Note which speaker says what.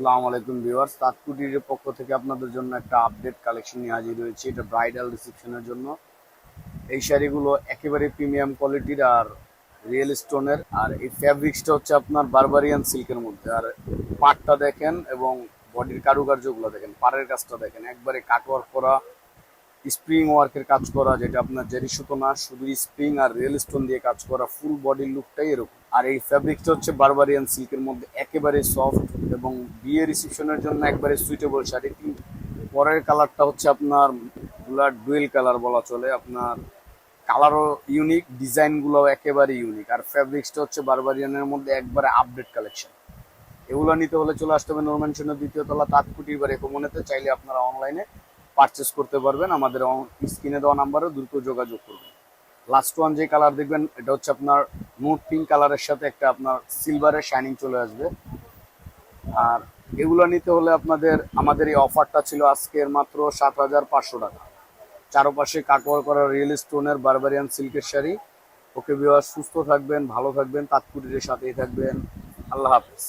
Speaker 1: আসসালামু আলাইকুম ভিউয়ার্স, তাৎকুটির পক্ষ থেকে আপনাদের জন্য একটা আপডেট কালেকশন নিয়ে হাজির হয়েছি। এটা ব্রাইডাল রিসেপশনের জন্য। এই শাড়িগুলো একেবারে প্রিমিয়াম কোয়ালিটির আর রিয়েল স্টোনের। আর এই ফ্যাব্রিক্সটা হচ্ছে আপনার বারবারিয়ান সিল্কের মধ্যে। আর পাটটা দেখেন এবং বডির কারুকার্যগুলো দেখেন, পাড়ের কাজটা দেখেন, একবারে কাটওয়ার্ক করা, স্প্রিং ওয়ার্কের কাজ করা, যেটা আপনার জেরি সুতো না, শুধু স্প্রিং আর রিয়েল স্টোন দিয়ে কাজ করা। ফুল বডির লুকটাই এরকম। আর এই ফ্যাব্রিকটা হচ্ছে বারবারিয়ান সিল্কের মধ্যে, একেবারে সফট এবং বিয়ে রিসেপশনের জন্য একবারে সুইটেবল শাড়ি। পরের কালারটা হচ্ছে আপনার ব্লাড ডুয়েল কালার বলা চলে। আপনার কালারও ইউনিক, ডিজাইনগুলো একেবারে ইউনিক। আর ফ্যাব্রিক্সটা হচ্ছে বারবারিয়ানের মধ্যে একবারে আপডেট কালেকশন। এগুলো নিতে হলে চলে আসতে হবে নূর ম্যানশনের দ্বিতীয় তলা তাঁতকুটির বা রেকমনেতে। চাইলে আপনারা অনলাইনে পারচেস করতে পারবেন। আমাদের স্ক্রিনে দেওয়া নাম্বারে দ্রুত যোগাযোগ করবেন। লাস্ট ওয়ান যে কালার দেখবেন, এটা হচ্ছে আপনার নুট পিঙ্ক কালারের সাথে একটা আপনার সিলভারের শাইনিং চলে আসবে। আর এগুলো নিতে হলে আমাদের এই অফারটা ছিল আজকের মাত্র 7,500 টাকা। চারপাশে কাটওয়ার্ক করা রিয়েল স্টোনের বারবারিয়ান সিল্কের শাড়ি। ওকে ভিউয়ার্স, সুস্থ থাকবেন, ভালো থাকবেন, তাৎকুটির সাথেই থাকবেন। আল্লাহ হাফেজ।